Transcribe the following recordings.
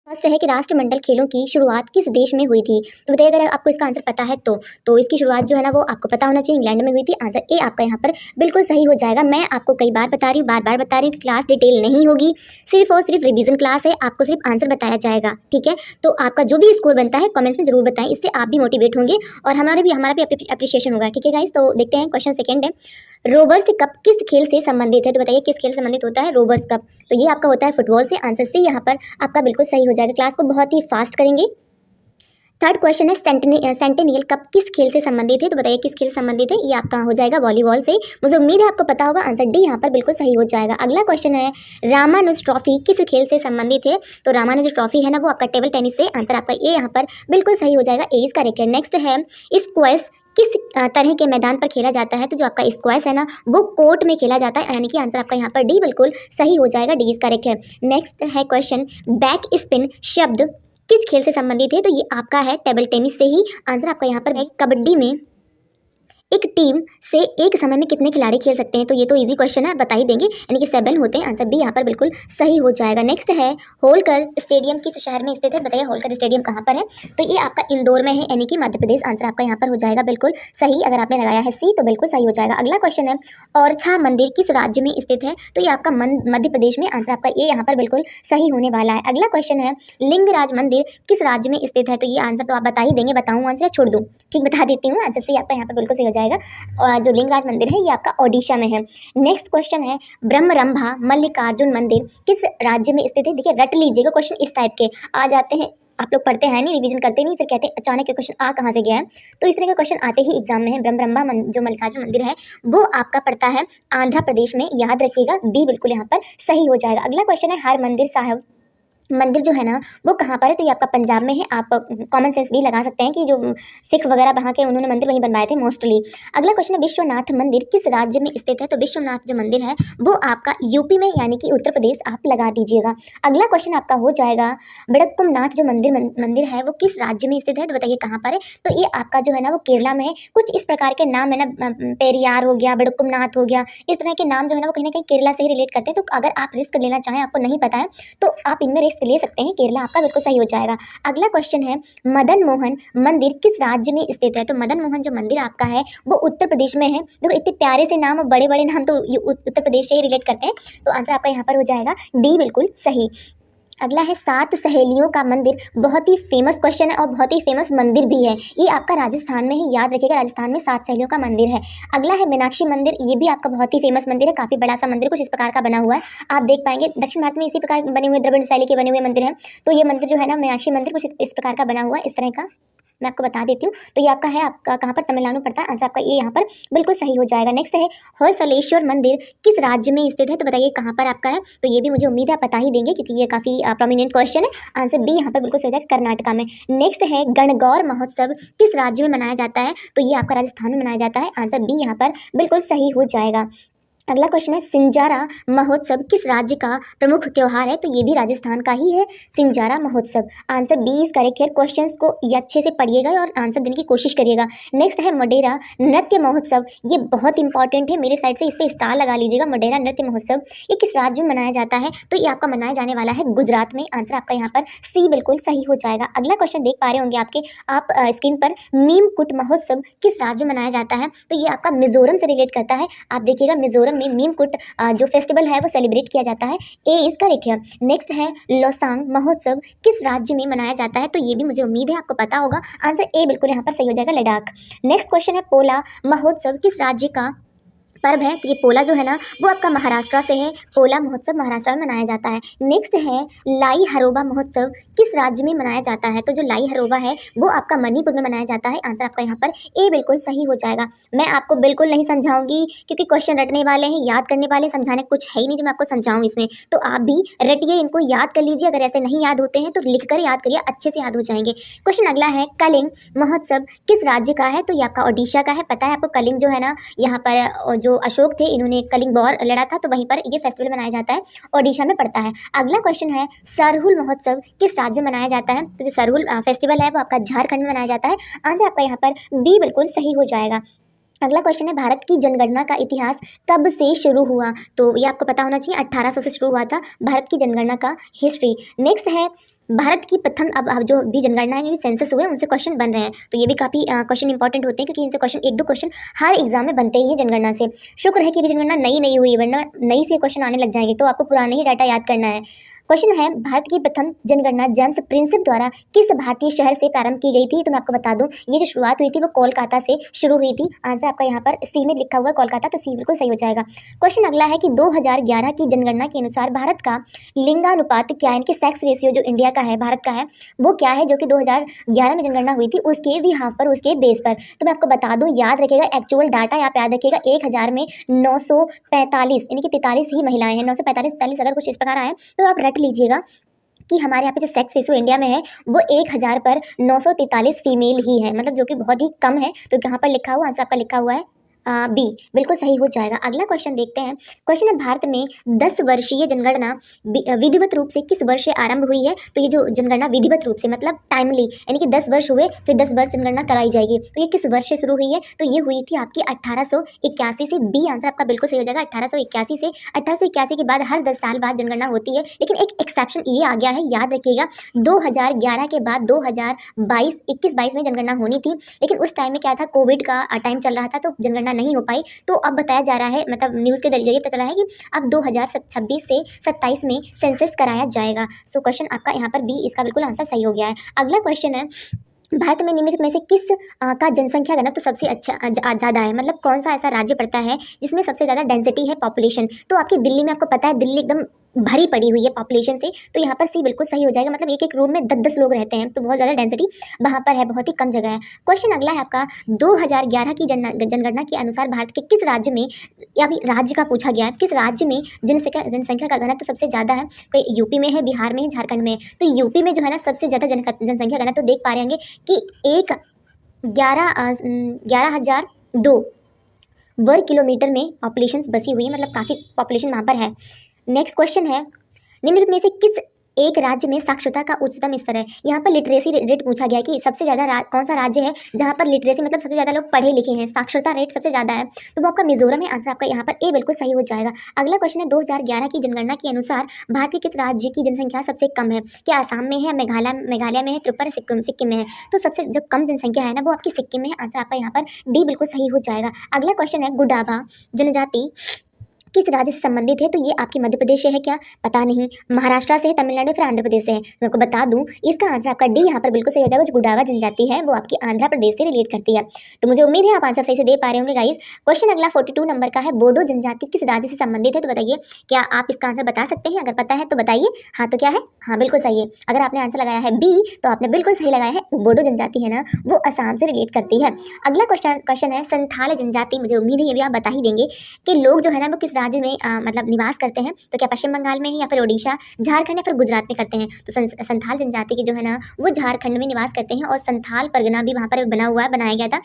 First है कि राष्ट्रमंडल खेलों की शुरुआत किस देश में हुई थी। तो बताइए अगर आपको इसका आंसर पता है तो इसकी शुरुआत जो है ना वो आपको पता होना चाहिए, इंग्लैंड में हुई थी। आंसर ए आपका यहाँ पर बिल्कुल सही हो जाएगा। मैं आपको कई बार बता रही हूँ, बार बार बता रही हूँ कि क्लास डिटेल नहीं होगी, सिर्फ और सिर्फ रिवीजन क्लास है। आपको सिर्फ आंसर बताया जाएगा, ठीक है। तो आपका जो भी स्कोर बनता है कॉमेंट्स में जरूर बताएं, इससे आप भी मोटिवेट होंगे और हमारा भी अप्रिशिएशन होगा, ठीक है गाइस। तो देखते हैं क्वेश्चन सेकेंड है, रोबर्स कप किस खेल से संबंधित है। तो बताइए किस खेल से संबंधित होता है रोबर्स कप। तो ये आपका होता है फुटबॉल से। आंसर सी यहाँ पर आपका बिल्कुल सही हो जाएगा। क्लास को बहुत ही फास्ट करेंगे। थर्ड क्वेश्चन है सेंटेनियल कप किस खेल से संबंधित है। तो बताइए किस खेल से संबंधित है। ये आपका हो जाएगा वॉलीबॉल से। मुझे उम्मीद है आपको पता होगा। आंसर डी यहाँ पर बिल्कुल सही हो जाएगा। अगला क्वेश्चन है रामानुज ट्रॉफी किस खेल से संबंधित है। तो रामानुज ट्रॉफी है ना वो आपका टेबल टेनिस से। आंसर आपका ए यहाँ पर बिल्कुल सही हो जाएगा। ए इज करेक्ट है। नेक्स्ट है स्क्वैश किस तरह के मैदान पर खेला जाता है। तो जो आपका स्क्वैश है ना वो कोर्ट में खेला जाता है, यानी कि आंसर आपका यहाँ पर डी बिल्कुल सही हो जाएगा। डी इज करेक्ट है। नेक्स्ट है क्वेश्चन बैक स्पिन शब्द किस खेल से संबंधित है। तो ये आपका है टेबल टेनिस से ही। आंसर आपका यहाँ पर है कबड्डी में एक टीम से एक समय में कितने खिलाड़ी खेल सकते हैं। तो ये तो इजी क्वेश्चन है, बता ही देंगे, यानी कि 7 होते हैं। आंसर बी यहाँ पर बिल्कुल सही हो जाएगा। नेक्स्ट है होलकर स्टेडियम किस शहर में स्थित है। बताइए होलकर स्टेडियम कहाँ पर है। तो ये आपका इंदौर में है, यानी कि मध्य प्रदेश। आंसर आपका यहाँ पर हो जाएगा बिल्कुल सही। अगर आपने लगाया है सी तो बिल्कुल सही हो जाएगा। अगला क्वेश्चन है औरछा मंदिर किस राज्य में स्थित है। तो ये आपका मध्य प्रदेश में। आंसर आपका ये यहाँ पर बिल्कुल सही होने वाला है। अगला क्वेश्चन है लिंगराज मंदिर किस राज्य में स्थित है। तो ये आंसर तो आप बता ही देंगे, बताऊँ आंसर या छोड़ दूँ। ठीक, बता देती हूँ। आंसर सी आपका यहाँ पर बिल्कुल सही हो जाएगा। और जो लिंगराज मंदिर है ये आपका ओडिशा में है। नेक्स्ट क्वेश्चन है ब्रह्मरंभा मल्लिकार्जुन मंदिर किस राज्य में स्थित है। देखिए रट लीजिएगा, क्वेश्चन इस टाइप के आ जाते हैं। आप लोग पढ़ते हैं नहीं, रिवीजन करते नहीं, फिर कहते हैं अचानक क्वेश्चन आ कहाँ से गया है। तो इस तरह के क्वेश्चन आते ही एग्जाम में है। ब्रह्मरंभा जो मल्लिकार्जुन मंदिर है वो आपका पड़ता है आंध्र प्रदेश में। याद रखिएगा, डी बिल्कुल यहाँ पर सही हो जाएगा। अगला क्वेश्चन है हरमंदिर साहिब मंदिर जो है ना वो कहाँ पर है। तो ये आपका पंजाब में है। आप कॉमन सेंस भी लगा सकते हैं कि जो सिख वगैरह वहाँ के उन्होंने मंदिर वहीं बनवाए थे मोस्टली। अगला क्वेश्चन है विश्वनाथ मंदिर किस राज्य में स्थित है। तो विश्वनाथ जो मंदिर है वो आपका यूपी में, यानी कि उत्तर प्रदेश आप लगा दीजिएगा। अगला क्वेश्चन आपका हो जाएगा बड़क्कुमनाथ जो मंदिर है वो किस राज्य में स्थित है। तो बताइए कहाँ पर है। तो ये आपका जो है ना वो केरला में है। कुछ इस प्रकार के नाम है ना, पेरियार हो गया, बड़क्कुमनाथ हो गया, इस तरह के नाम जो है ना वो कहीं ना कहीं केरला से ही रिलेट करते हैं। तो अगर आप रिस्क लेना चाहें, आपको नहीं पता है तो आप इनमें ले सकते हैं। केरला आपका बिल्कुल सही हो जाएगा। अगला क्वेश्चन है मदन मोहन मंदिर किस राज्य में स्थित है। तो मदन मोहन जो मंदिर आपका है वो उत्तर प्रदेश में है। देखो इतने प्यारे से नाम और बड़े बड़े नाम तो उत्तर प्रदेश से ही रिलेट करते हैं। तो आंसर आपका यहाँ पर हो जाएगा डी बिल्कुल सही। अगला है 7 सहेलियों का मंदिर। बहुत ही फेमस क्वेश्चन है और बहुत ही फेमस मंदिर भी है। ये आपका राजस्थान में ही, याद रखिएगा, राजस्थान में 7 सहेलियों का मंदिर है। अगला है मीनाक्षी मंदिर। ये भी आपका बहुत ही फेमस मंदिर है, काफी बड़ा सा मंदिर, कुछ इस प्रकार का बना हुआ है। आप देख पाएंगे दक्षिण भारत में इसी प्रकार बने हुए द्रविड़ शैली के बने हुए मंदिर हैं। तो ये मंदिर जो है ना मीनाक्षी मंदिर कुछ इस प्रकार का बना हुआ है, इस तरह का मैं आपको बता देती हूँ। तो ये आपका है, आपका कहाँ पर, तमिलनाडु पड़ता है। आंसर आपका ये यहाँ पर बिल्कुल सही हो जाएगा। नेक्स्ट है होयसलेश्वर मंदिर किस राज्य में स्थित है। तो बताइए कहाँ पर आपका है। तो ये भी मुझे उम्मीद है आप बता ही देंगे क्योंकि ये काफी प्रोमिनेंट क्वेश्चन है। आंसर बी यहाँ पर बिल्कुल सही हो जाएगा, कर्नाटका में। नेक्स्ट है गणगौर महोत्सव किस राज्य में मनाया जाता है। तो ये आपका राजस्थान में मनाया जाता है। आंसर बी यहाँ पर बिल्कुल सही हो जाएगा। अगला क्वेश्चन है सिंजारा महोत्सव किस राज्य का प्रमुख त्योहार है। तो ये भी राजस्थान का ही है, सिंजारा महोत्सव। आंसर बी इज करेक्ट है। क्वेश्चंस को ये अच्छे से पढ़िएगा और आंसर देने की कोशिश करिएगा। नेक्स्ट है मोडेरा नृत्य महोत्सव। ये बहुत इंपॉर्टेंट है, मेरे साइड से इस पर स्टार लगा लीजिएगा। मोडेरा नृत्य महोत्सव ये किस राज्य में मनाया जाता है। तो ये आपका मनाया जाने वाला है गुजरात में। आंसर आपका यहाँ पर सी बिल्कुल सही हो जाएगा। अगला क्वेश्चन देख पा रहे होंगे आप स्क्रीन पर, मीमकुट महोत्सव किस राज्य में मनाया जाता है। तो ये आपका मिजोरम से रिलेट करता है। आप देखिएगा मिजोरम में मीमकुट जो फेस्टिवल है वो सेलिब्रेट किया जाता है। ए इज करेक्ट है। नेक्स्ट है लोसांग महोत्सव किस राज्य में मनाया जाता है। तो ये भी मुझे उम्मीद है आपको पता होगा। आंसर ए बिल्कुल यहाँ पर सही हो जाएगा, लद्दाख। नेक्स्ट क्वेश्चन है पोला महोत्सव किस राज्य का पर्व है। तो ये पोला जो है ना वो आपका महाराष्ट्र से है। पोला महोत्सव महाराष्ट्र में मनाया जाता है। नेक्स्ट है लाई हरोबा महोत्सव किस राज्य में मनाया जाता है। तो जो लाई हरोबा है वो आपका मणिपुर में मनाया जाता है। आंसर आपका यहाँ पर ए बिल्कुल सही हो जाएगा। मैं आपको बिल्कुल नहीं समझाऊंगी क्योंकि क्वेश्चन रटने वाले हैं, याद करने वाले, समझाने कुछ है ही नहीं जो मैं आपको समझाऊँ इसमें। तो आप भी रटिए, इनको याद कर लीजिए। अगर ऐसे नहीं याद होते हैं तो लिख कर याद करिए, अच्छे से याद हो जाएंगे। क्वेश्चन अगला है कलिंग महोत्सव किस राज्य का है। तो ये आपका ओडिशा का है। पता है आपको, कलिंग जो है ना यहाँ पर जो अशोक थे इन्होंने कलिंग वॉर लड़ा था, तो वहीं पर ये फेस्टिवल मनाया जाता है, ओडिशा में पड़ता है। अगला क्वेश्चन है सरहुल महोत्सव किस राज्य में मनाया जाता है। तो जो सरहुल फेस्टिवल है वो आपका झारखंड में मनाया जाता है। आंसर आपका यहाँ पर बी बिल्कुल सही हो जाएगा। अगला क्वेश्चन है भारत की जनगणना का इतिहास कब से शुरू हुआ। तो ये आपको पता होना चाहिए, 1800 से शुरू हुआ था भारत की जनगणना का हिस्ट्री। नेक्स्ट है भारत की प्रथम, अब जो भी जनगणना है, सेंसस हुए, उनसे क्वेश्चन बन रहे हैं, तो ये भी काफ़ी क्वेश्चन इंपॉर्टेंट होते हैं, क्योंकि इनसे क्वेश्चन, एक दो क्वेश्चन हर एग्जाम में बनते ही हैं जनगणना से। शुक्र है कि अभी जनगणना नई नहीं हुई, वरना नई से क्वेश्चन आने लग जाएंगे, तो आपको पुराने ही डाटा याद करना है। क्वेश्चन है भारत की प्रथम जनगणना जेम्स प्रिंसेप द्वारा किस भारतीय शहर से प्रारंभ की गई थी। तो मैं आपको बता दूं, ये जो शुरुआत हुई थी वो कोलकाता से शुरू हुई थी। आंसर आपका यहाँ पर सी में लिखा हुआ है कोलकाता, तो सी बिल्कुल सही हो जाएगा। क्वेश्चन अगला है कि 2011 की जनगणना के अनुसार भारत का लिंगानुपात क्या है, इनके सेक्स रेशियो जो इंडिया का है, भारत का है, वो क्या है, जो कि 2011 में जनगणना हुई थी उसके भी हाफ पर, उसके बेस पर। तो मैं आपको बता दूं, याद रखिएगा एक्चुअल डाटा, आप याद रखिएगा 1000 में 945 यानी कि 43 ही महिलाएं हैं। 945 अगर कुछ इस प्रकार आए तो आप रट लीजिएगा कि हमारे यहाँ पे जो सेक्स रेशियो इंडिया में है वो 1000 पर 943 फीमेल ही है, मतलब जो कि बहुत ही कम है। तो यहाँ पर लिखा हुआ, आंसर आपका लिखा हुआ है बी, बिल्कुल सही हो जाएगा। अगला क्वेश्चन देखते हैं। क्वेश्चन है भारत में 10 वर्षीय जनगणना विधिवत रूप से किस वर्ष से आरंभ हुई है। तो ये जो जनगणना विधिवत रूप से मतलब टाइमली, यानी कि 10 वर्ष हुए फिर 10 वर्ष जनगणना कराई जाएगी, तो ये किस वर्ष से शुरू हुई है। तो ये हुई थी आपकी 1881 से। बी आंसर आपका बिल्कुल सही हो जाएगा, 1881 से। 1881 के बाद हर 10 साल बाद जनगणना होती है, लेकिन एक एक्सेप्शन ये आ गया है, याद रखिएगा 2011 के बाद 2022 21-22 में जनगणना होनी थी, लेकिन उस टाइम में क्या था, कोविड का टाइम चल रहा था, तो जनगणना नहीं हो पाई। तो अब बताया जा रहा है, मतलब न्यूज़ के जरिए पता चला है कि अब 2026 से 27 में सेंसस कराया जाएगा। सो क्वेश्चन आपका यहाँ पर बी, इसका बिल्कुल आंसर सही हो गया है। अगला क्वेश्चन है भारत में निम्नलिखित में से किस का जनसंख्या घनत्व तो सबसे अच्छा ज़्यादा है, मतलब कौन सा ऐसा राज्य पड़ता है जिसमें सबसे ज़्यादा डेंसिटी है पॉपुलेशन। तो आपकी दिल्ली में, आपको पता है दिल्ली एकदम भरी पड़ी हुई है पॉपुलेशन से, तो यहाँ पर सी बिल्कुल सही हो जाएगा, मतलब एक एक रूम में 10-10 लोग रहते हैं, तो बहुत ज़्यादा डेंसिटी वहाँ पर है, बहुत ही कम जगह है। क्वेश्चन अगला है आपका 2011 की जनगणना के अनुसार भारत के किस राज्य में, या भी राज्य का पूछा गया है, किस राज्य में जनसंख्या का घनत्व तो सबसे ज़्यादा है। कोई यूपी में है, बिहार में है, झारखंड में है। तो यूपी में जो है ना सबसे ज़्यादा जनसंख्या घनत्व तो देख पा रहे होंगे कि 11,002 वर्ग किलोमीटर में पॉपुलेशन बसी हुई है, मतलब काफ़ी पॉपुलेशन वहाँ पर है। नेक्स्ट क्वेश्चन है निम्नलिखित में से किस एक राज्य में साक्षरता का उच्चतम स्तर है। यहाँ पर लिटरेसी रेट पूछा गया कि सबसे ज़्यादा कौन सा राज्य है जहाँ पर लिटरेसी मतलब सबसे ज़्यादा लोग पढ़े लिखे हैं, साक्षरता रेट सबसे ज़्यादा है, तो वो आपका मिजोरम है। आंसर आपका यहाँ पर ए बिल्कुल सही हो जाएगा। अगला क्वेश्चन है 2011 की जनगणना के अनुसार भारत के किस राज्य की जनसंख्या सबसे कम है। क्या आसाम में है, मेघालय में है, त्रिपुरा, सिक्किम में है। तो सबसे जो कम जनसंख्या है ना वो आपकी सिक्किम में है। आंसर आपका यहाँ पर डी बिल्कुल सही हो जाएगा। अगला क्वेश्चन है गुडाबा जनजाति किस राज्य से संबंधित है। तो ये आपकी मध्य प्रदेश से है क्या, पता नहीं, महाराष्ट्र से है, तमिलनाडु, फिर आंध्र प्रदेश से है। मैं आपको बता दूं इसका आंसर आपका डी यहाँ पर बिल्कुल सही हो जाएगा। जो गुडावा जनजाति है वो आपकी आंध्र प्रदेश से रिलेट करती है। तो मुझे उम्मीद है आप आंसर सही से दे पा रहे होंगे गाइस। क्वेश्चन अगला 42 नंबर का है बोडो जनजाति किस राज्य से संबंधित है। तो बताइए, क्या आप इसका आंसर बता सकते हैं? अगर पता है तो बताइए। हाँ तो क्या है, हाँ बिल्कुल सही है। अगर आपने आंसर लगाया है बी तो आपने बिल्कुल सही लगाया है। बोडो जनजाति है ना वो असम से रिलेट करती है। अगला क्वेश्चन है संथाल जनजाति। मुझे उम्मीद है ये भी आप बता ही देंगे कि लोग जो है ना वो किस राज्य में मतलब निवास करते हैं। तो क्या पश्चिम बंगाल में है, या फिर ओडिशा, झारखंड, या फिर गुजरात में करते हैं। तो संथाल जनजाति के जो है ना वो झारखंड में निवास करते हैं, और संथाल परगना भी वहाँ पर बनाया गया था,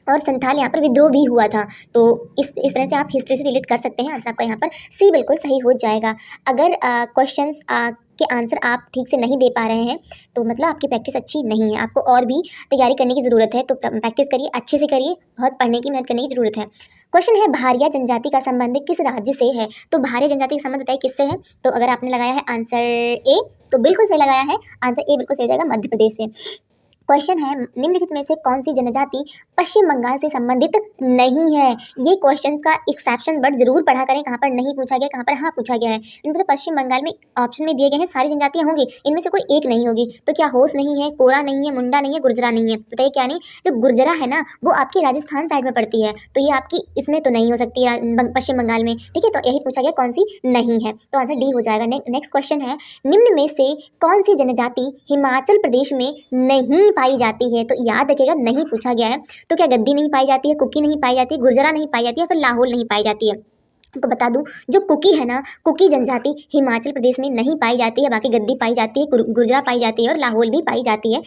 और संथाल यहाँ पर विद्रोह भी हुआ था। तो इस तरह से आप हिस्ट्री से रिलेट कर सकते हैं। आंसर आपका यहाँ पर सी बिल्कुल सही हो जाएगा। अगर क्वेश्चंस के आंसर आप ठीक से नहीं दे पा रहे हैं तो मतलब आपकी प्रैक्टिस अच्छी नहीं है, आपको और भी तैयारी करने की ज़रूरत है। तो प्रैक्टिस करिए, अच्छे से करिए, बहुत पढ़ने की मेहनत करने की ज़रूरत है। क्वेश्चन है भारिया जनजाति का संबंध किस राज्य से है। तो भारिया जनजाति का संबंध बताइए किससे है। तो अगर आपने लगाया है आंसर ए तो बिल्कुल सही लगाया है, आंसर ए बिल्कुल सही हो जाएगा, मध्य प्रदेश से। क्वेश्चन है निम्नलिखित में से कौन सी जनजाति पश्चिम बंगाल से संबंधित नहीं है। ये क्वेश्चंस का एक्सेप्शन बट जरूर पढ़ा करें, कहाँ पर नहीं पूछा गया, कहाँ पर हाँ पूछा गया है। इनमें से पश्चिम बंगाल में ऑप्शन में दिए गए हैं सारी जनजातियां होंगी, इनमें से कोई एक नहीं होगी। तो क्या होस नहीं है, कोरा नहीं है, मुंडा नहीं है, गुर्जरा नहीं है। बताइए क्या नहीं। जो गुर्जरा है ना वो आपकी राजस्थान साइड में पड़ती है, तो ये आपकी इसमें तो नहीं हो सकती है पश्चिम बंगाल में, ठीक है। तो यही पूछा गया कौन सी नहीं है, तो आंसर डी हो जाएगा। नेक्स्ट क्वेश्चन है निम्न में से कौन सी जनजाति हिमाचल प्रदेश में नहीं पाई जाती है। तो याद रखिएगा नहीं पूछा गया है। तो क्या गद्दी नहीं पाई जाती है, कुकी नहीं पाई जाती है, गुर्जरा नहीं पाई जाती है, फिर लाहौल नहीं पाई जाती है। आपको बता दूं जो कुकी है ना, कुकी जनजाति हिमाचल प्रदेश में नहीं पाई जाती है, बाकी गद्दी पाई जाती है, गुर्जरा पाई जाती है और लाहौल भी पाई जाती है।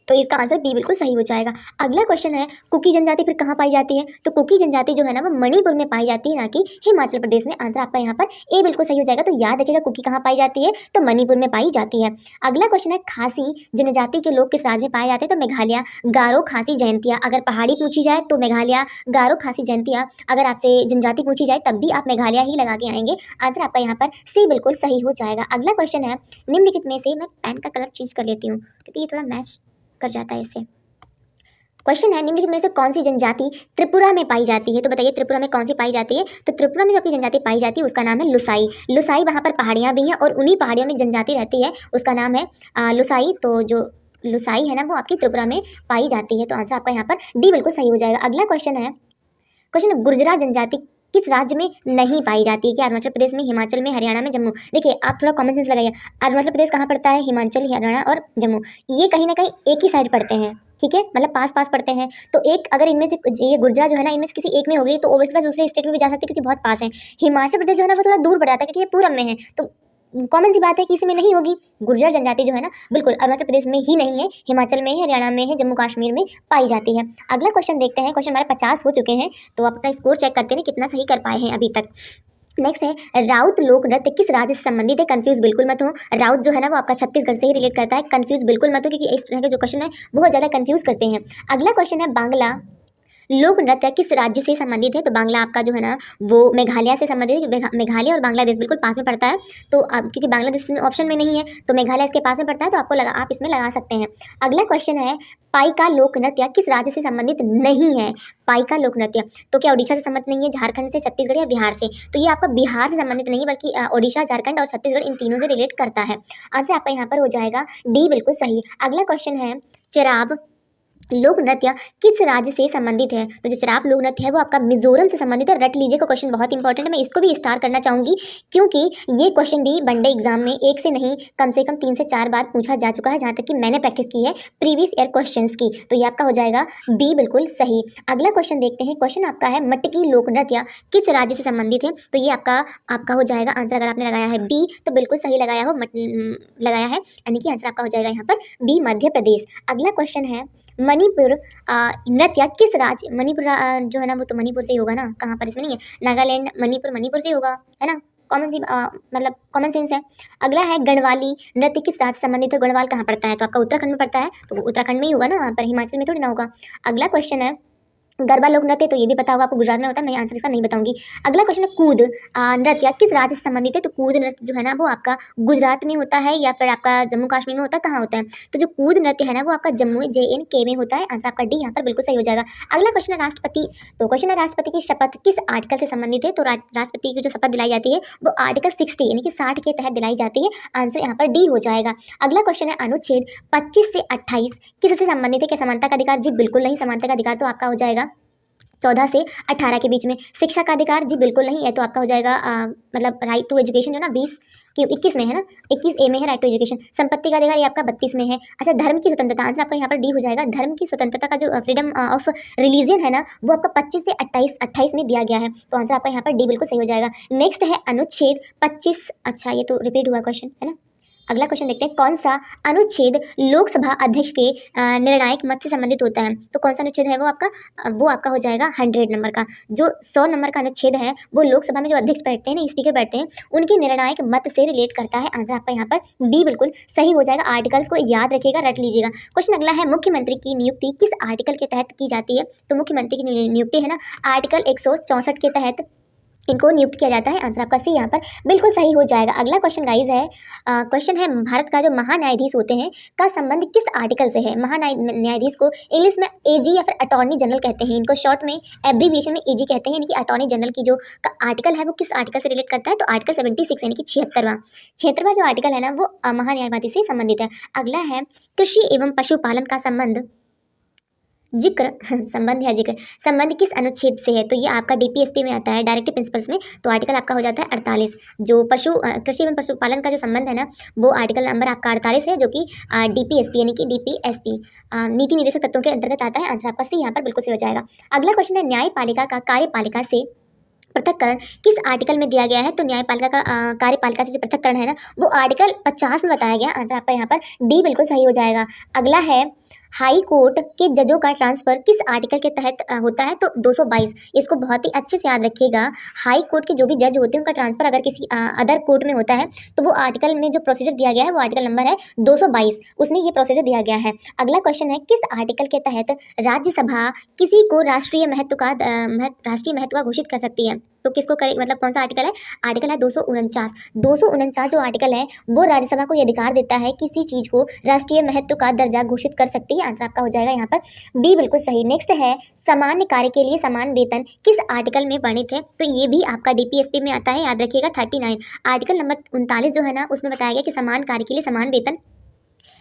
तो इसका आंसर बी बिल्कुल सही हो जाएगा। अगला क्वेश्चन है कुकी जनजाति फिर कहाँ पाई जाती है? तो कुकी जनजाति जो है ना वो मणिपुर में पाई जाती है, ना कि हिमाचल प्रदेश में। आंसर आपका यहाँ पर ए बिल्कुल सही हो जाएगा। तो याद रखिएगा कुकी कहाँ पाई जाती है? तो मणिपुर में पाई जाती है। अगला क्वेश्चन है खासी जनजाति के लोग किस राज्य में पाए जाते हैं? तो मेघालय, गारो, खासी, जयंतिया। अगर पहाड़ी पूछी जाए तो मेघालय, गारो, खासी, जयंतिया। अगर आपसे जनजाति पूछी जाए तब भी आप मेघालय ही लगा के आएंगे। आंसर आपका यहाँ पर सी बिल्कुल सही हो जाएगा। अगला क्वेश्चन है निम्नलिखित में से, मैं पेन का कलर चेंज कर लेती हूँ क्योंकि ये थोड़ा मैच कर जाता है इससे। क्वेश्चन है निम्नलिखित में से कौन सी जनजाति त्रिपुरा में पाई जाती है? तो बताइए त्रिपुरा में कौन सी पाई जाती है? तो त्रिपुरा में जो अपनी जनजाति पाई जाती है उसका नाम है लुसाई। लुसाई, वहाँ पर पहाड़ियाँ भी हैं और उन्हीं पहाड़ियों में जनजाति रहती है, उसका नाम है लुसाई। तो जो लुसाई है ना वो आपकी त्रिपुरा में पाई जाती है। तो आंसर आपका यहाँ पर डी बिल्कुल सही हो जाएगा। अगला क्वेश्चन है गुर्जरा जनजाति किस राज्य में नहीं पाई जाती है? कि अरुणाचल प्रदेश में, हिमाचल में, हरियाणा में, जम्मू। देखिए आप थोड़ा कॉमन सेंस लगाइए, अरुणाचल प्रदेश कहाँ पड़ता है? हिमाचल, हरियाणा और जम्मू, ये कहीं ना कहीं एक ही साइड पड़ते हैं, ठीक है, मतलब पास पास पड़ते हैं। तो एक अगर इनमें से ये गुर्जरा जो है ना इनमें से किसी एक में होगी तो ओबियसली दूसरे स्टेट में भी जा सकती है क्योंकि बहुत पास है। हिमाचल प्रदेश जो है ना वो थोड़ा दूर पड़ जाता है क्योंकि ये पूरब में है, तो कॉमन सी बात है कि इसमें नहीं होगी। गुर्जर जनजाति जो है ना बिल्कुल अरुणाचल प्रदेश में ही नहीं है, हिमाचल में है, हरियाणा में है, जम्मू कश्मीर में पाई जाती है। अगला क्वेश्चन देखते हैं। क्वेश्चन हमारे 50 हो चुके हैं, तो आप अपना स्कोर चेक करते हैं कितना सही कर पाए हैं अभी तक। नेक्स्ट है राउत लोक नृत्य किस राज्य से संबंधित है? कंफ्यूज बिल्कुल मत हो, राउत जो है ना वो आपका छत्तीसगढ़ से ही रिलेट करता है। कंफ्यूज बिल्कुल मत हो क्योंकि इस तरह के जो क्वेश्चन है बहुत ज़्यादा कंफ्यूज करते हैं। अगला क्वेश्चन है बांग्ला लोक नृत्य किस राज्य से संबंधित है? तो बांग्ला आपका जो है ना वो मेघालय से संबंधित है। मेघालय और बांग्लादेश बिल्कुल पास में पड़ता है, तो आप क्योंकि बांग्लादेश ऑप्शन में नहीं है तो मेघालय इसके पास में पड़ता है, तो आपको आप इसमें लगा सकते हैं। अगला क्वेश्चन है पाइका लोक नृत्य किस राज्य से संबंधित नहीं है? पाइका लोक नृत्य तो क्या ओडिशा से संबंधित नहीं है, झारखंड से, छत्तीसगढ़ या बिहार से? तो ये आपका बिहार से संबंधित नहीं है बल्कि ओडिशा, झारखंड और छत्तीसगढ़ इन तीनों से रिलेट करता है। आंसर आपका यहाँ पर हो जाएगा डी बिल्कुल सही। अगला क्वेश्चन है चराब लोक नृत्य किस राज्य से संबंधित है? तो जो चराब लोक नृत्य है वो आपका मिजोरम से संबंधित है। रट लीजिए, को क्वेश्चन बहुत इंपॉर्टेंट है, मैं इसको भी स्टार करना चाहूंगी क्योंकि ये क्वेश्चन भी वनडे एग्जाम में एक से नहीं कम से कम 3 से 4 बार पूछा जा चुका है, जहाँ तक कि मैंने प्रैक्टिस की है प्रीवियस ईयर क्वेश्चन की। तो ये आपका हो जाएगा बी बिल्कुल सही। अगला क्वेश्चन देखते हैं। क्वेश्चन आपका है मटकी लोक नृत्य किस राज्य से संबंधित है? तो ये आपका हो जाएगा आंसर, अगर आपने लगाया है बी तो बिल्कुल सही लगाया हो, लगाया है, यानी कि आंसर आपका हो जाएगा यहाँ पर बी मध्य प्रदेश। अगला क्वेश्चन है मणिपुर नृत्य किस राज्य, मणिपुर जो है ना वो तो मणिपुर से ही होगा ना, कहाँ पर इसमें नहीं है, नागालैंड, मणिपुर से ही होगा, है ना, कॉमन सी मतलब कॉमन सेंस है। अगला है गढ़वाली नृत्य किस राज्य से संबंधित है? गढ़वाल कहाँ पड़ता है? तो आपका उत्तराखंड में पड़ता है, तो उत्तराखंड में ही होगा ना, वहाँ पर हिमाचल में थोड़ी ना होगा। अगला क्वेश्चन है गरबा लोक नृत्य, तो ये भी पता होगा आपको, गुजरात में होता है, मैं आंसर इसका नहीं बताऊंगी। अगला क्वेश्चन है कूद नृत्य किस राज्य से संबंधित है? तो कूद नृत्य जो है ना वो आपका गुजरात में होता है या फिर आपका जम्मू कश्मीर में होता है, कहाँ होता है? तो जो कूद नृत्य है ना वो आपका जम्मू JNK में होता है। आंसर आपका डी यहाँ पर बिल्कुल सही हो जाएगा। अगला क्वेश्चन है राष्ट्रपति, तो क्वेश्चन है राष्ट्रपति की शपथ किस आर्टिकल से संबंधित है? तो राष्ट्रपति की जो शपथ दिलाई जाती है वो आर्टिकल 60 यानी कि 60 के तहत दिलाई जाती है। आंसर यहाँ पर डी हो जाएगा। अगला क्वेश्चन है अनुच्छेद 25 से 28 किससे संबंधित है? क्या समानता का अधिकार? जी बिल्कुल नहीं, समानता का अधिकार तो आपका हो जाएगा 14 से 18 के बीच में। शिक्षा का अधिकार जी बिल्कुल नहीं है, तो आपका हो जाएगा मतलब राइट टू एजुकेशन जो ना 21 में है ना, 21A में है राइट टू एजुकेशन। संपत्ति का अधिकार ये आपका 32 में है। अच्छा धर्म की स्वतंत्रता, आंसर आपका यहाँ पर डी हो जाएगा। धर्म की स्वतंत्रता का जो फ्रीडम ऑफ रिलीजन है ना वो आपका 25 से 28 में दिया गया है, तो आंसर आपका यहाँ पर डी बिल्कुल सही हो जाएगा। नेक्स्ट है अनुच्छेद 25, अच्छा ये तो रिपीट हुआ क्वेश्चन है ना। अगला क्वेश्चन देखते हैं कौन सा अनुच्छेद लोकसभा अध्यक्ष के निर्णायक मत से संबंधित होता है? तो कौन सा अनुच्छेद है वो आपका हो जाएगा 100 नंबर का। जो 100 नंबर का अनुच्छेद है वो लोकसभा में जो अध्यक्ष बैठते हैं ना, स्पीकर बैठते हैं, उनके निर्णायक मत से रिलेट करता है। आंसर आपका यहाँ पर डी बिल्कुल सही हो जाएगा। आर्टिकल्स को याद रखिएगा, रट लीजिएगा। क्वेश्चन अगला है मुख्यमंत्री की नियुक्ति किस आर्टिकल के तहत की जाती है? तो मुख्यमंत्री की नियुक्ति है ना आर्टिकल 164 के तहत इनको नियुक्त किया जाता है। आंसर आपका सी यहाँ पर बिल्कुल सही हो जाएगा। अगला क्वेश्चन गाइज है क्वेश्चन है भारत का जो महान्यायाधीश होते हैं का संबंध किस आर्टिकल से है? महान्यायाधीश को इंग्लिश में AG या फिर अटॉर्नी जनरल कहते हैं, इनको शॉर्ट में एब्रीविएशन में AG कहते हैं, यानी कि अटॉर्नी जनरल की जो आर्टिकल है वो किस आर्टिकल से रिलेट करता है? तो आर्टिकल 76 यानी कि 76वां जो आर्टिकल है ना वो महान्यायवादी से संबंधित है। अगला है कृषि एवं पशुपालन का संबंध संबंध किस अनुच्छेद से है? तो ये आपका DPSP में आता है, डायरेक्टिव प्रिंसिपल्स में, तो आर्टिकल आपका हो जाता है 48। जो कृषि एवं पशुपालन का जो संबंध है ना वो आर्टिकल नंबर आपका 48 है, जो कि DPSP यानी कि DPSP नीति निर्देशक तत्वों के अंतर्गत आता है। आंसर आपका सी यहाँ पर बिल्कुल सही हो जाएगा। अगला क्वेश्चन है न्यायपालिका का कार्यपालिका से पृथक्करण किस आर्टिकल में दिया गया है? तो न्यायपालिका का कार्यपालिका से जो पृथक्करण है ना वो आर्टिकल 50 में बताया गया। आंसर आपका यहाँ पर डी बिल्कुल सही हो जाएगा। अगला है हाई कोर्ट के जजों का ट्रांसफर किस आर्टिकल के तहत होता है? तो 222। इसको बहुत ही अच्छे से याद रखिएगा। हाई कोर्ट के जो भी जज होते हैं उनका ट्रांसफर अगर किसी अदर कोर्ट में होता है तो वो आर्टिकल में जो प्रोसीजर दिया गया है वो आर्टिकल नंबर है 222, उसमें ये प्रोसीजर दिया गया है। अगला क्वेश्चन है, किस आर्टिकल के तहत राज्यसभा किसी को राष्ट्रीय महत्व का घोषित कर सकती है? तो किसको करे, मतलब कौन सा आर्टिकल है? आर्टिकल है 249। 249 जो आर्टिकल है वो राज्यसभा को ये अधिकार देता है किसी चीज को राष्ट्रीय महत्व का दर्जा घोषित कर सकती है। आंसर आपका हो जाएगा यहाँ पर बी बिल्कुल सही। नेक्स्ट है, सामान्य कार्य के लिए समान वेतन किस आर्टिकल में वर्णित है? तो ये भी आपका डीपीएसपी में आता है, याद रखिएगा 39। आर्टिकल नंबर 39 जो है ना उसमें बताया गया कि समान कार्य के लिए समान वेतन,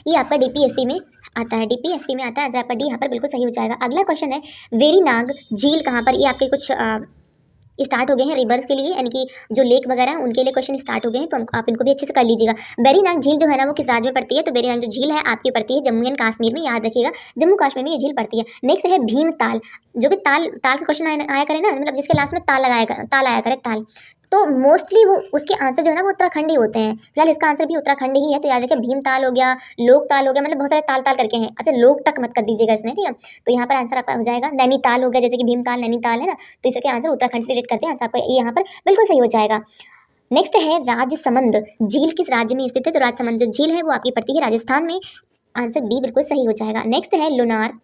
ये आपका डीपीएसपी में आता है, डीपीएसपी में आता है। आंसर आपका डी यहाँ पर बिल्कुल सही हो जाएगा। अगला क्वेश्चन है, वेरीनाग झील कहाँ पर? ये आपके कुछ स्टार्ट हो गए हैं रिवर्स के लिए, यानी कि जो लेक वगैरह हैं उनके लिए क्वेश्चन स्टार्ट हो गए हैं, तो आप इनको भी अच्छे से कर लीजिएगा। वेरीनाग झील जो है ना वो किस राज्य में पड़ती है? तो वेरीनाग जो झील है आपकी पड़ती है जम्मू एंड कश्मीर में, याद रखिएगा जम्मू कश्मीर में ये झील पड़ती है। नेक्स्ट है भीमताल, जो कि ताल का क्वेश्चन आया करे ना, मतलब जिसके लास्ट में ताल आया करे ताल, तो मोस्टली वो उसके आंसर जो है ना वो उत्तराखंड ही होते हैं। फिलहाल इसका आंसर भी उत्तराखंड ही है, तो याद रखिए भीमताल हो गया, लोकताल हो गया, मतलब बहुत सारे ताल ताल करके हैं। अच्छा, लोक तक मत कर दीजिएगा इसमें, ठीक है। तो यहाँ पर आंसर आपका हो जाएगा नैनीताल हो गया, जैसे कि भीमताल नैनीताल है ना, तो इसके आंसर उत्तराखंड से रिलेट करते हैं। आंसर आपका ये यहाँ पर बिल्कुल सही हो जाएगा। नेक्स्ट है, राजसमंद झील किस राज्य में स्थित है? तो राजसमंद जो झील है वो आपकी पड़ती है राजस्थान में। आंसर बी बिल्कुल सही हो जाएगा। नेक्स्ट है, लोनार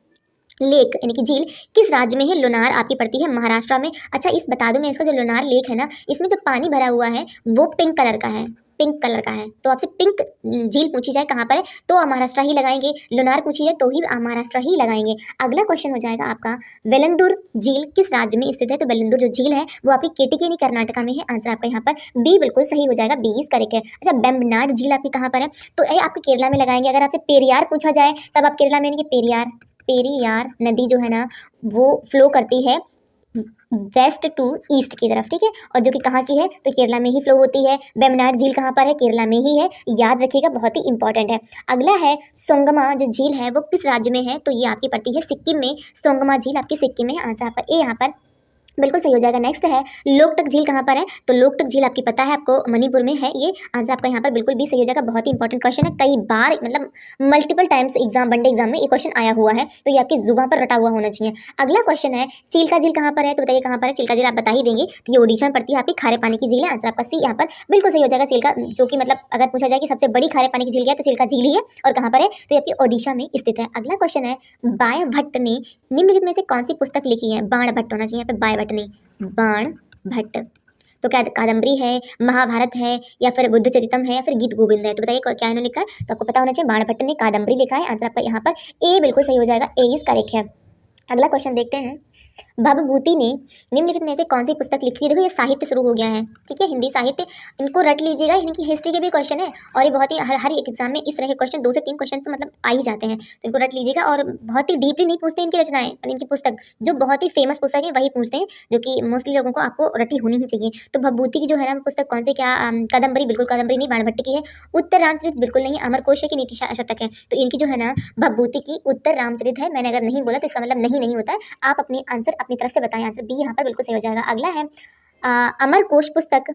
लेक यानी कि झील किस राज्य में है? लोनार आपकी पड़ती है महाराष्ट्र में। अच्छा, इस बता दूं मैं, इसका जो लोनार लेक है ना इसमें जो पानी भरा हुआ है वो पिंक कलर का है, पिंक कलर का है। तो आपसे पिंक झील पूछी जाए कहाँ पर है तो आप महाराष्ट्र ही लगाएंगे, लोनार पूछी जाए तो ही आप महाराष्ट्र ही लगाएंगे। अगला क्वेश्चन हो जाएगा आपका, वेलंदुर झील किस राज्य में स्थित है? तो वेलंदुर जो झील है वो आपकी केटिकेनी कर्नाटका में है। आंसर आपका यहाँ पर बी बिल्कुल सही हो जाएगा, बी इज करेक्ट है। अच्छा, बेम्बनाड झील आपकी कहाँ पर है? तो ये आपके केरला में लगाएंगे। अगर आपसे पेरियार पूछा जाए तब आप केरला में, पेरियार नदी जो है ना वो फ्लो करती है वेस्ट टू ईस्ट की तरफ, ठीक है, और जो कि कहाँ की है? तो केरला में ही फ्लो होती है। बेमनाड झील कहाँ पर है? केरला में ही है, याद रखिएगा, बहुत ही इंपॉर्टेंट है। अगला है, सोंगमा जो झील है वो किस राज्य में है? तो ये आपकी पड़ती है सिक्किम में, सोंगमा झील आपकी सिक्किम में है। आंसर आपका ए यहाँ पर बिल्कुल सही हो जाएगा। नेक्स्ट है, लोकटक झील कहाँ पर है? तो लोकटक झील आपकी पता है आपको मणिपुर में है ये। आंसर आपका यहाँ पर बिल्कुल भी सही हो जाएगा। बहुत ही इंपॉर्टेंट क्वेश्चन है, कई बार मतलब multiple times exam one day exam में ये क्वेश्चन आया हुआ है, तो ये आपकी जुबान पर रटा हुआ होना चाहिए। अगला क्वेश्चन है, चिल्का झील कहाँ पर है? तो बताइए कहाँ पर है चिल्का झील? आप बता ही देंगे, तो ये ओडिशा में पड़ती है, आपकी खारे पानी की झील है। आंसर आपका सी यहाँ पर बिल्कुल सही हो जाएगा। चिल्का जो कि मतलब अगर पूछा जाए कि सबसे बड़ी खारे पानी की झील क्या है तो चिल्का झील ही है, और कहाँ पर है? तो ये आपकी ओडिशा में स्थित है। अगला क्वेश्चन है, बाय भट्ट ने निम्नलिखित में से कौन सी पुस्तक लिखी है? बाण भट्ट होना चाहिए यहाँ पे, बाय भट्ट ने, बाण भट्ट। तो क्या कादम्बरी है, महाभारत है, या फिर बुद्ध चरितम है, या फिर गीत गोविंद है? तो बताइए क्या इन्होंने लिखा है? तो आपको पता होना चाहिए बाण भट्ट ने कादम्बरी लिखा है। आंसर आपका यहाँ पर ए बिल्कुल सही हो जाएगा, ए इज करेक्ट है। अगला क्वेश्चन देखते हैं, भवभूति ने निम्नलिखित में से कौन सी पुस्तक लिखी है? देखो ये साहित्य शुरू हो गया है, ठीक है, हिंदी साहित्य, इनको रट लीजिएगा, इनकी हिस्ट्री के भी क्वेश्चन है, और ये बहुत ही हर एक एग्जाम में इस तरह के क्वेश्चन 2 से 3 क्वेश्चन तो मतलब आ ही जाते हैं, तो इनको रट लीजिएगा। और बहुत ही डीपली नहीं पूछते इनकी रचनाएं, इनकी पुस्तक जो बहुत ही फेमस पुस्तक है वही पूछते हैं, जो कि मोस्टली लोगों को आपको रटी होनी ही चाहिए। तो भवभूति की जो है ना पुस्तक कौन से, क्या कादम्बरी? बिल्कुल कादम्बरी नहीं, बाणभट्ट की है। उत्तर रामचरित बिल्कुल नहीं, अमरकोश है कि नीति शतक है? तो इनकी जो है ना भवभूति की उत्तर रामचरित है। मैंने अगर नहीं बोला तो इसका मतलब नहीं होता है, आप अपनी आंसर अपनी तरफ से बताएं। आंसर बी यहाँ पर बिल्कुल सही हो जाएगा। अगला है, अमरकोश पुस्तक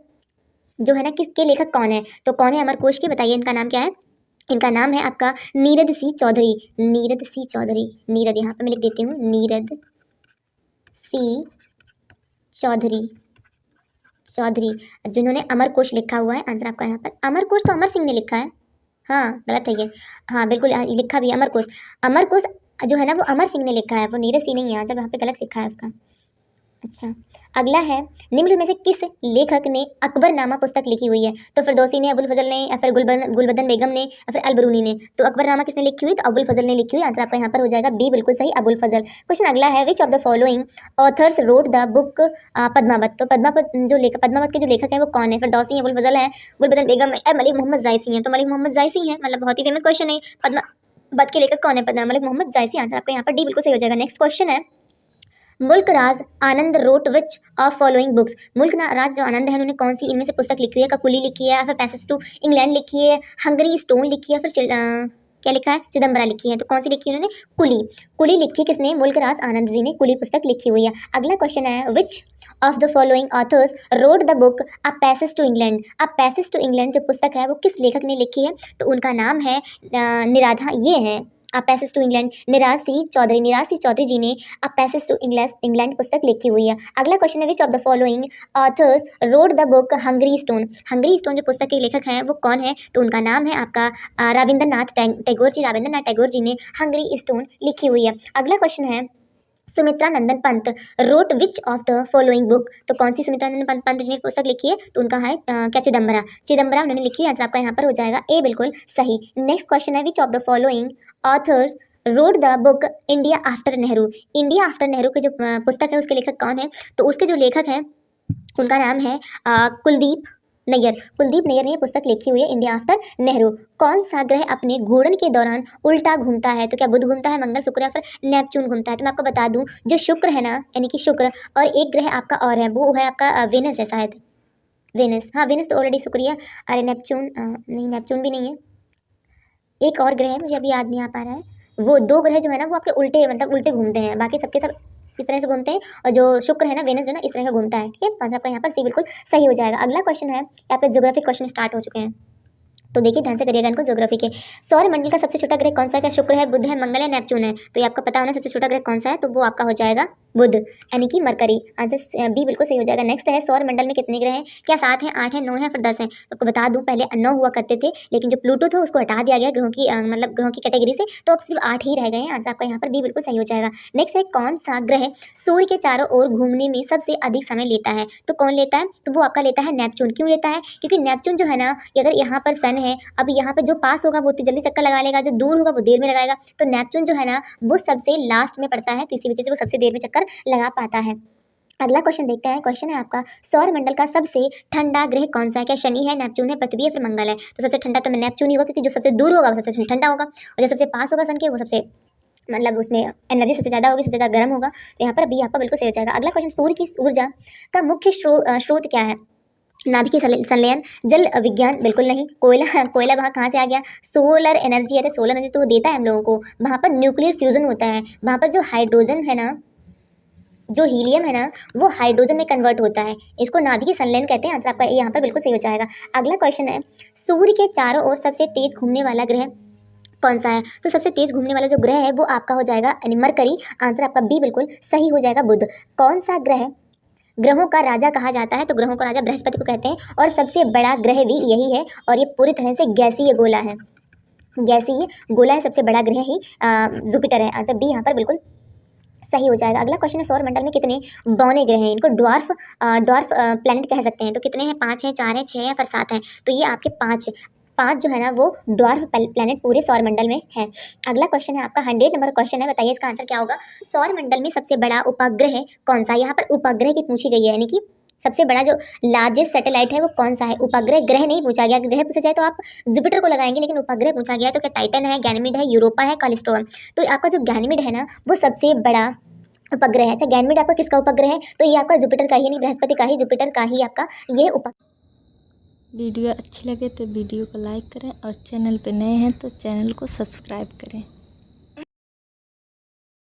जो है ना किसके लेखक कौन है? तो कौन है अमरकोश के? बताइए इनका नाम क्या है? इनका नाम है आपका नीरद सी चौधरी, नीरद सी चौधरी, नीरद यहाँ पे मैं लिख देती हूँ, नीरद सी चौधरी, चौधरी जिन्होंने अमरकोश लिखा हुआ है। आंसर आपका यहाँ पर अमरकोश तो अमर सिंह ने लिखा है, हाँ गलत है ये, हाँ बिल्कुल लिखा भी है अमरकोश, अमरकोश जो है ना वो अमर सिंह ने लिखा है, वो नीरज सिंह नहीं है। आंसर यहाँ पे गलत लिखा है उसका। अच्छा, अगला है, निम्न में से किस लेखक ने अकबरनामा पुस्तक लिखी हुई है? तो फिरदौसी ने, अबुल फजल ने, या फिर गुलबदन बेगम ने, या फिर अलबरूनी ने? तो अकबरनामा किसने लिखी हुई? तो अबुल फजल ने लिखी हुई। आंसर आपका यहाँ पर हो जाएगा बी बिल्कुल सही, अबुल फजल। क्वेश्चन अगला है, which of the following authors wrote the book Padmavat? तो पद्मावत के जो लेखक हैं वो कौन है? फिरदौसी, अबुल फजल है, गुलबदन बेगम है, मलिक मोहम्मद जायसी है? तो मलिक मोहम्मद जायसी है, मतलब बहुत ही फेमस क्वेश्चन है। पद्मावत के लेखक कौन है? मलिक मोहम्मद जायसी। आंसर आपका यहाँ पर डी बिल्कुल सही हो जाएगा। नेक्स्ट क्वेश्चन है, Mulk Raj Anand wrote which of following books? Mulk Raj जो आनंद है उन्होंने कौन सी इनमें से पुस्तक लिखी है? ककुली लिखी है, फिर पैसेज टू इंग्लैंड लिखी है, हंगरी स्टोन लिखी है, फिर क्या लिखा है? चिदम्बरा लिखी है। तो कौन सी लिखी है उन्होंने? कुली। कुली लिखी किसने? मुल्क राज आनंद जी ने कुली पुस्तक लिखी हुई है। अगला क्वेश्चन है, which of the following authors wrote the book a passage to England? अब पैसेज टू इंग्लैंड जो पुस्तक है वो किस लेखक ने लिखी है? तो उनका नाम है निराधा, ये है a passage to England, Niraj Singh Chaudhary ji ने अ पैसेज टू इंग्लैंड पुस्तक लिखी हुई है। अगला क्वेश्चन है, which of the following authors wrote the book Hungary stone. Hungary stone जो पुस्तक के लेखक हैं वो कौन है, तो उनका नाम है आपका रविंद्रनाथ टैगोर जी ने हंगरी स्टोन लिखी हुई है। अगला क्वेश्चन है, Sumitra Nandan Pant wrote which of the following book. तो कौन सी सुमित्रा नंदन पंत जी ने पुस्तक लिखी है, तो उनका है क्या चिदम्बरा उन्होंने लिखी है। आंसर आपका यहाँ पर हो जाएगा ए बिल्कुल सही। नेक्स्ट क्वेश्चन है, which of the following authors wrote the book India after Nehru. India after Nehru के जो पुस्तक है उसके लेखक कौन है, तो उसके जो लेखक हैं उनका नाम है कुलदीप नैयर ने ये पुस्तक लिखी हुई है, इंडिया आफ्टर नेहरू। कौन सा ग्रह अपने घूर्णन के दौरान उल्टा घूमता है, तो क्या बुध घूमता है, मंगल, शुक्र या फिर नेपच्यून घूमता है। तो मैं आपको बता दूं, जो शुक्र है ना, यानी कि शुक्र, और एक ग्रह आपका और है, वो है आपका वेनस है शायद, वेनस, हाँ वेनस तो ऑलरेडी शुक्रिया, अरे नेपच्यून नहीं, नेपच्यून भी नहीं है, एक और ग्रह है मुझे अभी याद नहीं आ पा रहा है। वो दो ग्रह जो है ना वो आपके उल्टे, मतलब उल्टे घूमते हैं, बाकी सबके सब इस तरह से घूमते हैं, और जो शुक्र है ना, वेनस जो ना, इस तरह का घूमता है। ठीक है, आंसर आपका यहाँ पर सी बिल्कुल सही हो जाएगा। अगला क्वेश्चन है, आपके ज्योग्राफी क्वेश्चन स्टार्ट हो चुके हैं, तो देखिए ध्यान से करिएगा इनको, ज्योग्राफी के। सौर मंडल का सबसे छोटा ग्रह कौन सा है, क्या शुक्र है, बुध है, मंगल है, नेपच्यून है। तो ये आपका पता होना सबसे छोटा ग्रह कौन सा है, तो वो आपका हो जाएगा बुध, यानी कि मरकरी। आंसर बी बिल्कुल सही हो जाएगा। नेक्स्ट है, सौर मंडल में कितने ग्रह हैं, क्या 7 हैं, 8 हैं, 9 हैं, फिर 10 हैं। तो आपको बता दूं, पहले 9 हुआ करते थे, लेकिन जो प्लूटो था उसको हटा दिया गया ग्रहों की मतलब ग्रहों की कैटेगरी से, तो अब सिर्फ 8 ही रह गए हैं। आंसर आपका यहाँ पर बी बिल्कुल सही हो जाएगा। नेक्स्ट है, कौन सा ग्रह सूर्य के चारों ओर घूमने में सबसे अधिक समय लेता है, तो कौन लेता है, तो वो आपका लेता है नेपच्यून। क्यों लेता है, क्योंकि नेपच्यून जो है ना, अगर यहाँ पर सन है, अब यहाँ पर जो पास होगा वो तो जल्दी चक्कर लगा लेगा, जो दूर होगा वो देर में लगाएगा, तो नेपच्यून जो है ना वो सबसे लास्ट में पड़ता है, तो इसी वजह से वो सबसे देर में चक्कर लगा पाता है। अगला क्वेश्चन देखते हैं, क्वेश्चन है आपका, सौर मंडल का सबसे ठंडा ग्रह कौन सा है, क्या शनि है, नेपच्यून है, पृथ्वी है, फिर मंगल है। तो सबसे ठंडा तो नेपच्यून ही होगा, क्योंकि जो सबसे दूर होगा वो सबसे ठंडा होगा, और जो सबसे पास होगा सन के वो सबसे मतलब उसमें एनर्जी सबसे ज़्यादा होगी, सबसे ज़्यादा गर्म होगा। तो यहाँ पर बी आपका बिल्कुल सही हो जाएगा। अगला क्वेश्चन, सूर्य की ऊर्जा का मुख्य स्रोत क्या है, नाभिकीय संलयन, जल विज्ञान, बिल्कुल नहीं, कोयला वहाँ कहाँ से आ गया, सोलर एनर्जी, अरे सोलर एनर्जी तो वो देता है हम लोगों को, वहाँ पर न्यूक्लियर फ्यूजन होता है, वहाँ पर जो हाइड्रोजन है ना, जो हीलियम है ना, वो हाइड्रोजन में कन्वर्ट होता है, इसको नाभिकीय संलयन कहते हैं। आंसर आपका यहाँ पर बिल्कुल सही हो जाएगा। अगला क्वेश्चन है, सूर्य के चारों ओर सबसे तेज घूमने वाला ग्रह कौन सा है, तो सबसे तेज घूमने वाला जो ग्रह है वो आपका हो जाएगा यानी मरकरी। आंसर आपका बी बिल्कुल सही हो जाएगा, बुध। कौन सा ग्रह ग्रहों का राजा कहा जाता है, तो ग्रहों का राजा बृहस्पति को कहते हैं, और सबसे बड़ा ग्रह भी यही है, और ये पूरी तरह से गैसीय गोला है, गैसीय गोला है, सबसे बड़ा ग्रह ही जुपिटर है। आंसर बी यहाँ पर बिल्कुल सही हो जाएगा। अगला क्वेश्चन है, सौर मंडल में कितने बौने ग्रह हैं, इनको ड्वार्फ प्लैनेट कह सकते हैं, तो कितने हैं, 5 हैं, 4 हैं, 6 हैं, फिर 7 हैं। तो ये आपके 5 जो है ना वो ड्वार्फ प्लैनेट पूरे सौर मंडल में है। अगला क्वेश्चन है आपका 100 नंबर क्वेश्चन है, बताइए इसका आंसर क्या होगा। सौर मंडल में सबसे बड़ा उपग्रह कौन सा है, यहाँ पर उपग्रह की पूछी गई है, यानी कि सबसे बड़ा जो लार्जेस्ट सैटेलाइट है वो कौन सा है। उपग्रह, ग्रह नहीं पूछा गया, ग्रह पूछा जाए तो आप जुपिटर को लगाएंगे, लेकिन उपग्रह पूछा गया तो क्या टाइटन है, गैनीमेड है, यूरोपा है, कैलिस्टो है। तो आपका जो गैनीमेड है ना वो सबसे बड़ा उपग्रह है। अच्छा, गैनीमेड आपका किसका उपग्रह है, तो ये आपका जुपिटर का ही, नहीं बृहस्पति का ही, जुपिटर का ही आपका ये उपग्रह। वीडियो अच्छी लगे तो वीडियो को लाइक करें, और चैनल पे नए हैं तो चैनल को सब्सक्राइब करें।